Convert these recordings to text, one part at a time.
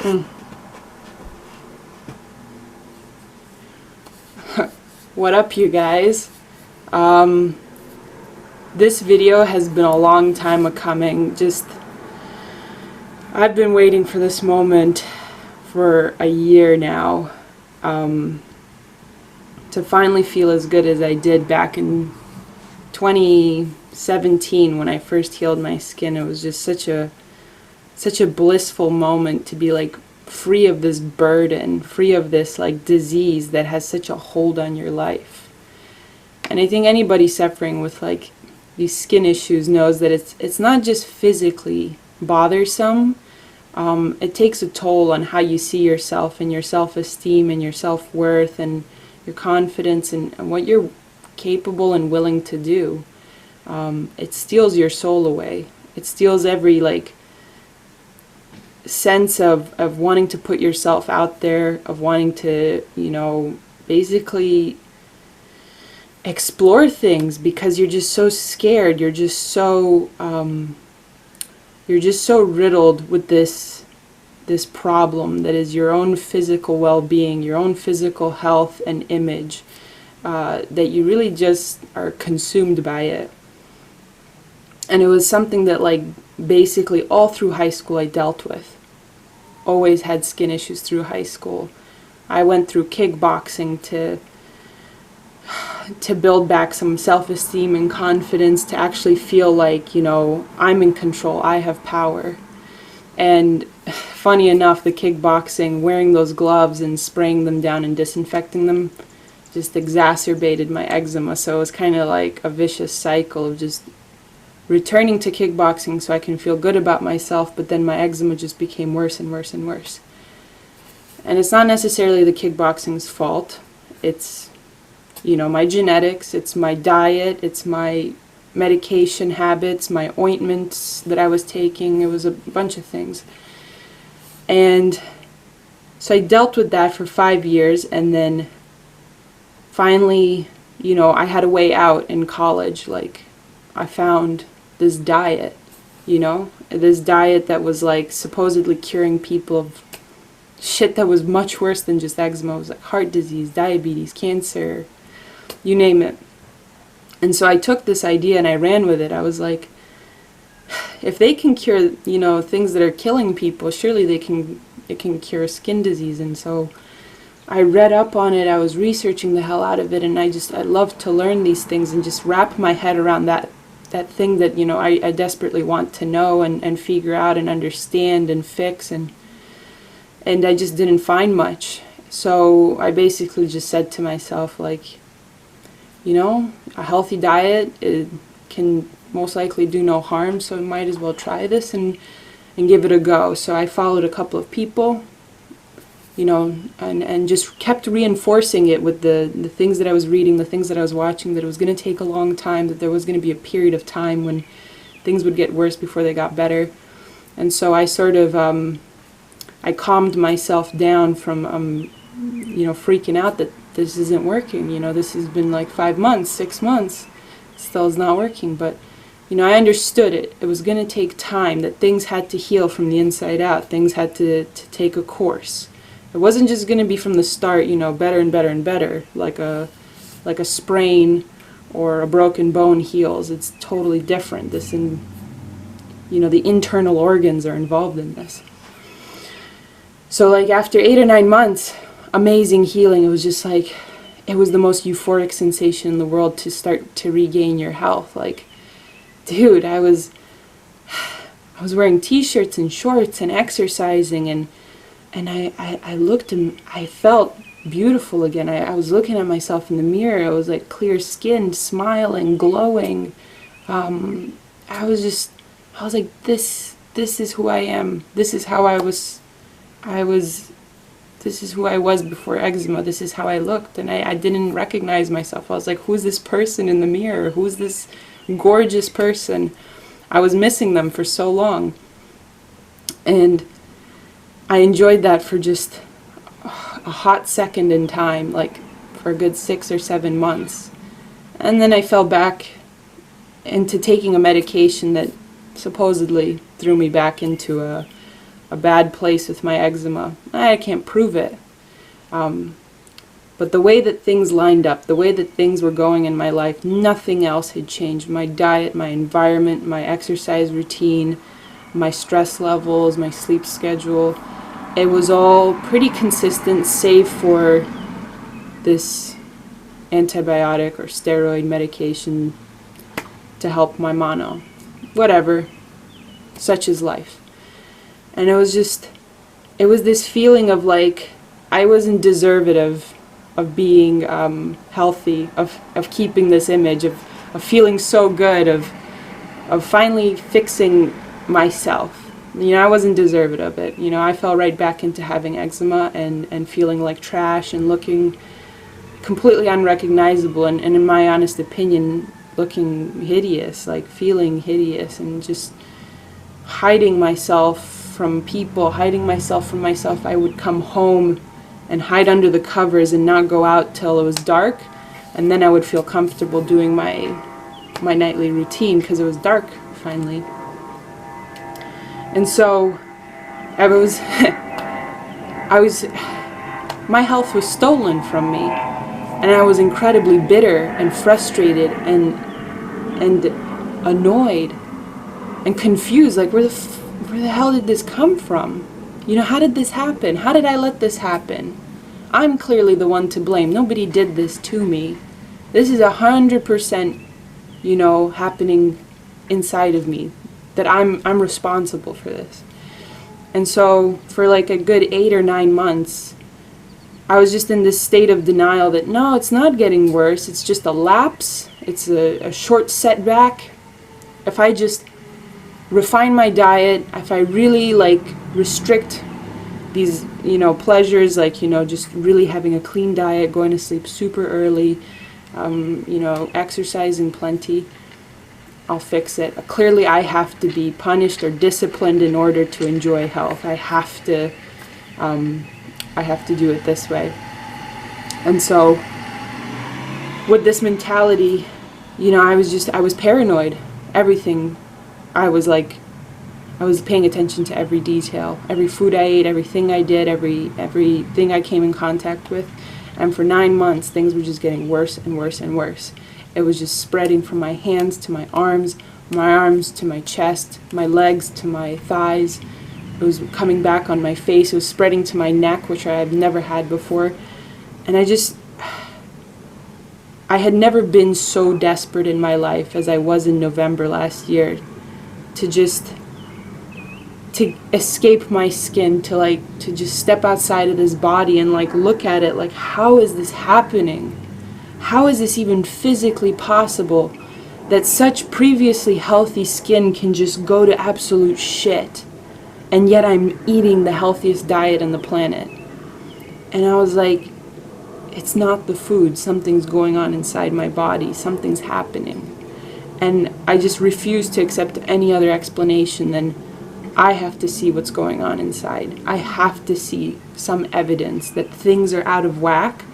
Mm. What up, you guys? This video has been a long time coming. I've been waiting for this moment for a year now, to finally feel as good as I did back in 2017 when I first healed my skin. It was just such a blissful moment to be like free of this burden, free of this like disease that has such a hold on your life. And I think anybody suffering with like these skin issues knows that it's not just physically bothersome. It takes a toll on how you see yourself and your self-esteem and your self-worth and your confidence and what you're capable and willing to do. It steals your soul away. It steals every like sense of wanting to put yourself out there, of wanting to, basically explore things, because you're just so scared. You're just so riddled with this problem that is your own physical well-being, your own physical health and image, that you really just are consumed by it. And it was something that like basically all through high school I dealt with. Always had skin issues through high school. I went through kickboxing to build back some self-esteem and confidence, to actually feel like, I'm in control, I have power. And funny enough, the kickboxing, wearing those gloves and spraying them down and disinfecting them, just exacerbated my eczema. So it was kind of like a vicious cycle of just returning to kickboxing so I can feel good about myself, but then my eczema just became worse and worse and worse. And it's not necessarily the kickboxing's fault. It's, my genetics, it's my diet, it's my medication habits, my ointments that I was taking. It was a bunch of things. And so I dealt with that for 5 years, and then finally, I had a way out in college. Like, I found this diet, this diet that was like supposedly curing people of shit that was much worse than just eczema. It was like heart disease, diabetes, cancer, you name it. And so I took this idea and I ran with it. I was like, if they can cure, things that are killing people, surely it can cure skin disease. And so I read up on it. I was researching the hell out of it, and I love to learn these things and just wrap my head around that thing that, I desperately want to know and figure out and understand and fix, and I just didn't find much. So I basically just said to myself, like, a healthy diet, it can most likely do no harm, so I might as well try this and give it a go. So I followed a couple of people, and just kept reinforcing it with the things that I was reading, the things that I was watching, that it was going to take a long time, that there was going to be a period of time when things would get worse before they got better. And so I sort of, I calmed myself down from, freaking out that this isn't working. This has been like 5 months, 6 months, still is not working. But, I understood it. It was going to take time, that things had to heal from the inside out. Things had to take a course. It wasn't just going to be from the start, better and better and better, like a sprain or a broken bone heals. It's totally different. The internal organs are involved in this. So like after 8 or 9 months, amazing healing. It was just like, it was the most euphoric sensation in the world to start to regain your health. Like, dude, I was wearing t-shirts and shorts and exercising, and I looked and I felt beautiful again. I was looking at myself in the mirror. I was like clear skinned, smiling, glowing. I was like, this is who I am. This is how this is who I was before eczema. This is how I looked. And I didn't recognize myself. I was like, who's this person in the mirror? Who's this gorgeous person? I was missing them for so long. And I enjoyed that for just a hot second in time, like for a good 6 or 7 months. And then I fell back into taking a medication that supposedly threw me back into a a bad place with my eczema. I can't prove it. But the way that things lined up, the way that things were going in my life, nothing else had changed. My diet, my environment, my exercise routine, my stress levels, my sleep schedule, it was all pretty consistent, save for this antibiotic or steroid medication to help my mono. Whatever. Such is life. And it was this feeling of like I wasn't deserving of being healthy, of keeping this image, of feeling so good, of finally fixing myself. You know, I wasn't deserving of it. You know, I fell right back into having eczema and feeling like trash and looking completely unrecognizable and in my honest opinion, looking hideous, like feeling hideous and just hiding myself from people, hiding myself from myself. I would come home and hide under the covers and not go out till it was dark, and then I would feel comfortable doing my nightly routine because it was dark finally. And so I was my health was stolen from me, and I was incredibly bitter and frustrated and annoyed and confused, like where the hell did this come from? You know, how did this happen? How did I let this happen? I'm clearly the one to blame. Nobody did this to me. This is 100%, you know, happening inside of me. That I'm responsible for this. And so for like a good 8 or 9 months, I was just in this state of denial that no, it's not getting worse. It's just a lapse. It's a short setback. If I just refine my diet, if I really like restrict these, you know, pleasures, like, you know, just really having a clean diet, going to sleep super early, you know, exercising plenty, I'll fix it. Clearly I have to be punished or disciplined in order to enjoy health. I have to do it this way. And so with this mentality, you know, I was paranoid. Everything, I was paying attention to every detail, every food I ate, everything I did, everything I came in contact with. And for 9 months, things were just getting worse and worse and worse. It was just spreading from my hands to my arms to my chest, my legs to my thighs. It was coming back on my face. It was spreading to my neck, which I had never had before. And I had never been so desperate in my life as I was in November last year to escape my skin, to just step outside of this body and like look at it like, how is this happening? How is this even physically possible that such previously healthy skin can just go to absolute shit, and yet I'm eating the healthiest diet on the planet? And I was like, it's not the food, something's going on inside my body, something's happening. And I just refused to accept any other explanation than I have to see what's going on inside. I have to see some evidence that things are out of whack,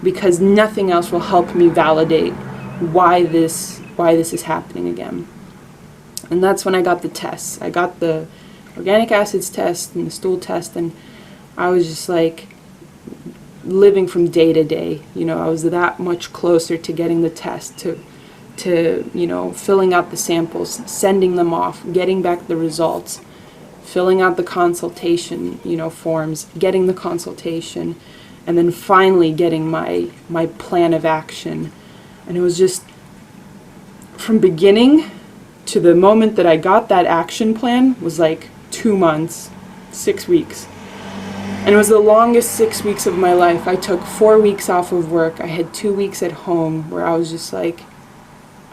because nothing else will help me validate why this is happening again. And that's when I got the tests. I got the organic acids test and the stool test, and I was just like living from day to day. You know, I was that much closer to getting the test, to you know, filling out the samples, sending them off, getting back the results, filling out the consultation, you know, forms, getting the consultation, and then finally getting my plan of action. And it was just from beginning to the moment that I got that action plan was like 2 months, 6 weeks. And it was the longest 6 weeks of my life. I took 4 weeks off of work. I had 2 weeks at home where I was just like,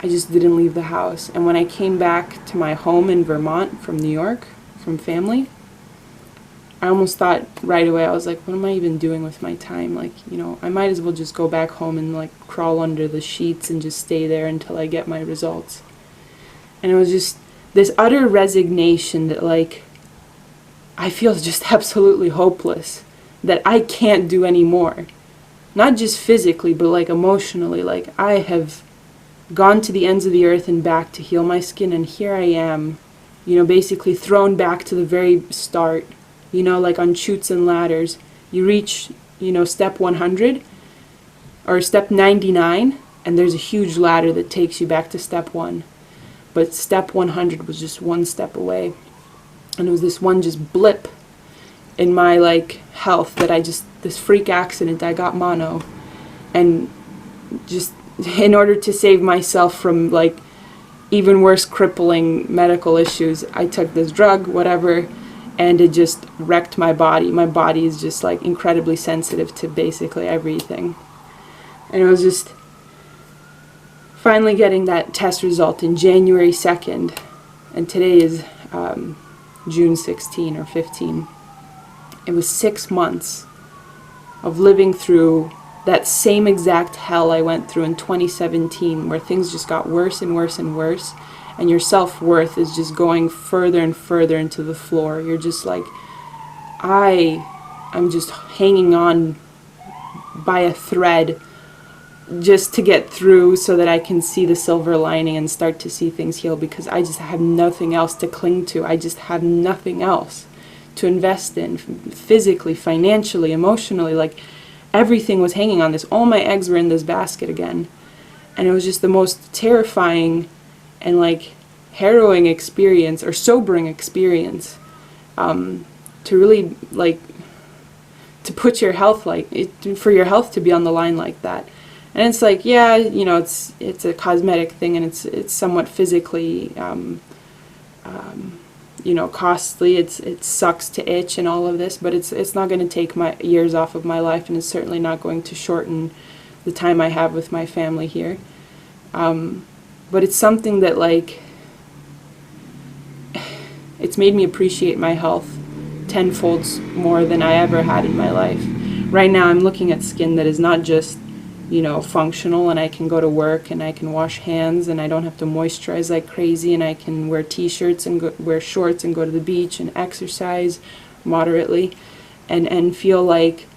I just didn't leave the house. And when I came back to my home in Vermont from New York, from family, I almost thought right away, I was like, what am I even doing with my time? Like, you know, I might as well just go back home and like crawl under the sheets and just stay there until I get my results. And it was just this utter resignation that like, I feel just absolutely hopeless, that I can't do any more. Not just physically, but like emotionally. Like, I have gone to the ends of the earth and back to heal my skin, and here I am, you know, basically thrown back to the very start you know, like on chutes and ladders. You reach, you know, step 100 or step 99, and there's a huge ladder that takes you back to step 1. But step 100 was just one step away. And it was this one just blip in my like health that this freak accident, I got mono. And just in order to save myself from like even worse crippling medical issues, I took this drug, whatever, and it just wrecked my body. My body is just like incredibly sensitive to basically everything. And it was just finally getting that test result in January 2nd, and today is June 16 or 15. It was 6 months of living through that same exact hell I went through in 2017, where things just got worse and worse and worse, and your self-worth is just going further and further into the floor. You're just like, I'm just hanging on by a thread just to get through so that I can see the silver lining and start to see things heal, because I just have nothing else to cling to. I just have nothing else to invest in, physically, financially, emotionally. Like, everything was hanging on this. All my eggs were in this basket again. And it was just the most terrifying and like harrowing experience, or sobering experience, to really like to put your health for your health to be on the line like that. And it's like, yeah, you know, it's a cosmetic thing, and it's somewhat physically you know, costly. It sucks to itch and all of this, but it's not going to take my years off of my life, and it's certainly not going to shorten the time I have with my family here. But it's something that like it's made me appreciate my health tenfold more than I ever had in my life. Right now I'm looking at skin that is not just, you know, functional, and I can go to work and I can wash hands and I don't have to moisturize like crazy, and I can wear t-shirts and wear shorts and go to the beach and exercise moderately and feel like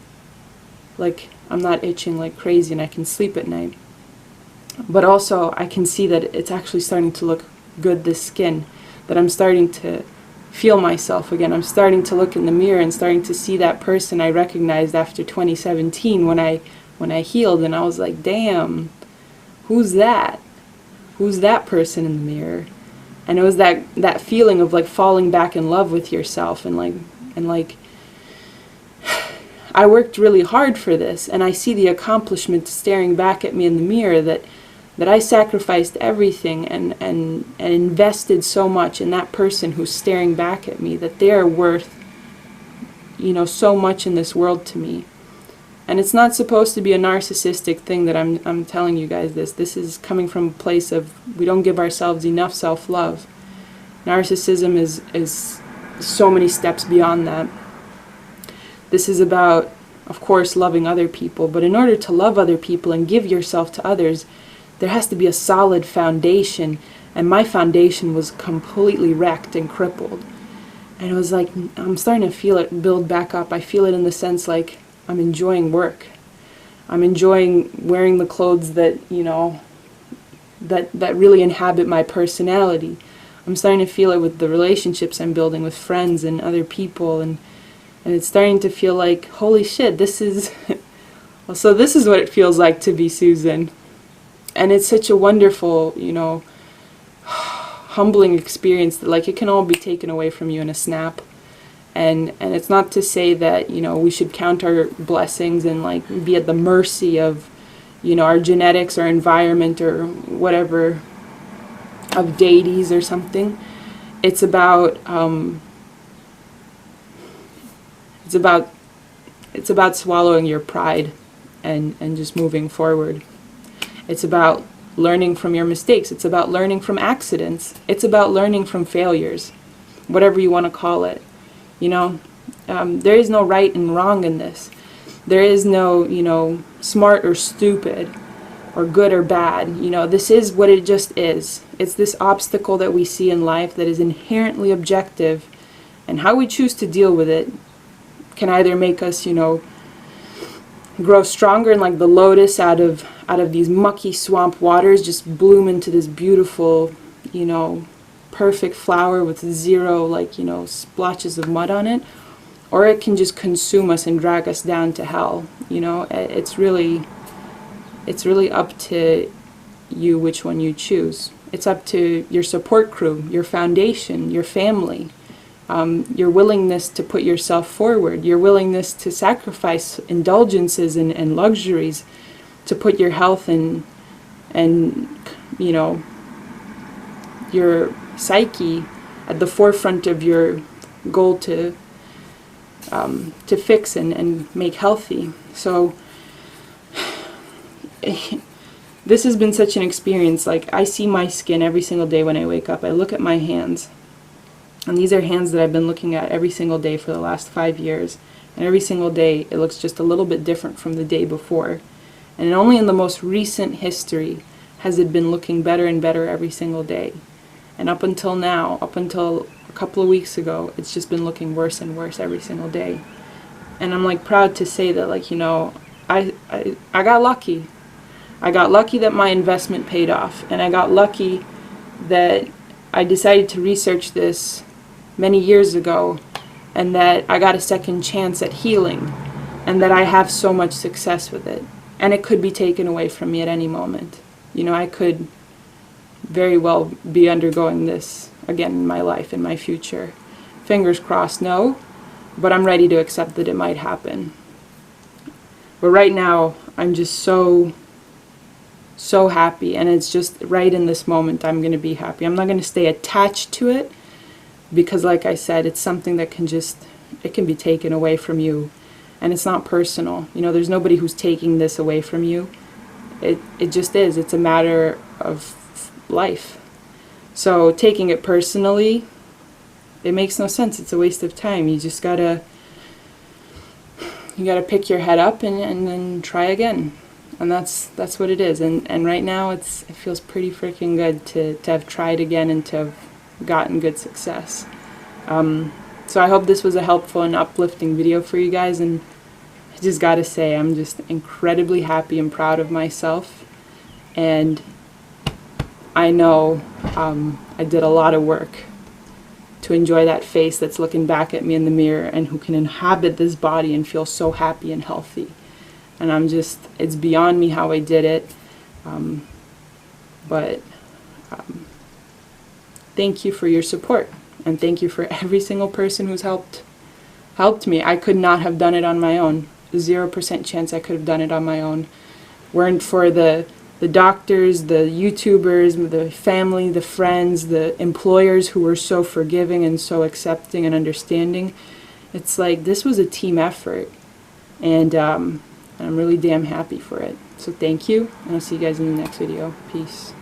I'm not itching like crazy, and I can sleep at night. But also I can see that it's actually starting to look good, this skin, that I'm starting to feel myself again. I'm starting to look in the mirror and starting to see that person I recognized after 2017 when I healed, and I was like, damn, who's that? Who's that person in the mirror? And it was that feeling of like falling back in love with yourself, and like I worked really hard for this, and I see the accomplishment staring back at me in the mirror, that I sacrificed everything and invested so much in that person who's staring back at me, that they are worth, you know, so much in this world to me. And it's not supposed to be a narcissistic thing that I'm telling you guys this. This is coming from a place of we don't give ourselves enough self-love. Narcissism is so many steps beyond that. This is about, of course, loving other people, but in order to love other people and give yourself to others, there has to be a solid foundation, and my foundation was completely wrecked and crippled. And it was like, I'm starting to feel it build back up. I feel it in the sense like I'm enjoying work. I'm enjoying wearing the clothes that, you know, that really inhabit my personality. I'm starting to feel it with the relationships I'm building with friends and other people, and it's starting to feel like, holy shit, this is so this is what it feels like to be Susan. And it's such a wonderful, you know, humbling experience that like it can all be taken away from you in a snap. And it's not to say that, you know, we should count our blessings and like be at the mercy of, you know, our genetics or environment or whatever, of deities or something. It's about it's about swallowing your pride and just moving forward. It's about learning from your mistakes. It's about learning from accidents. It's about learning from failures, whatever you want to call it. You know, there is no right and wrong in this. There is no, you know, smart or stupid or good or bad. You know, this is what it just is. It's this obstacle that we see in life that is inherently objective, and how we choose to deal with it can either make us, you know, grow stronger, and like the lotus out of these mucky swamp waters just bloom into this beautiful, you know, perfect flower with zero, like, you know, splotches of mud on it. or it can just consume us and drag us down to hell. You know, it's really up to you which one you choose. It's up to your support crew, your foundation, your family, your willingness to put yourself forward, your willingness to sacrifice indulgences and luxuries to put your health and you know, your psyche at the forefront of your goal to fix and make healthy. So this has been such an experience. Like, I see my skin every single day when I wake up. I look at my hands, and these are hands that I've been looking at every single day for the last 5 years, and every single day it looks just a little bit different from the day before. And only in the most recent history has it been looking better and better every single day. And up until now, up until a couple of weeks ago, it's just been looking worse and worse every single day. And I'm like proud to say that, like, you know, I got lucky. I got lucky that my investment paid off, and I got lucky that I decided to research this many years ago, and that I got a second chance at healing, and that I have so much success with it. And it could be taken away from me at any moment. You know, I could very well be undergoing this again in my life, in my future. Fingers crossed, no, but I'm ready to accept that it might happen. But right now, I'm just so happy, and it's just right in this moment I'm going to be happy. I'm not going to stay attached to it, because like I said, it's something that it can be taken away from you, and it's not personal. You know, there's nobody who's taking this away from you. It just is. It's a matter of life. So taking it personally, it makes no sense. It's a waste of time. You just gotta pick your head up and then try again. And that's what it is. And right now it feels pretty freaking good to have tried again and to have gotten good success. So I hope this was a helpful and uplifting video for you guys, and I just gotta say, I'm just incredibly happy and proud of myself, and I know I did a lot of work to enjoy that face that's looking back at me in the mirror and who can inhabit this body and feel so happy and healthy. And it's beyond me how I did it, but thank you for your support, and thank you for every single person who's helped me. I could not have done it on my own. 0% chance I could have done it on my own. Weren't for the doctors, the YouTubers, the family, the friends, the employers who were so forgiving and so accepting and understanding. It's like, this was a team effort, and I'm really damn happy for it. So thank you, and I'll see you guys in the next video. Peace.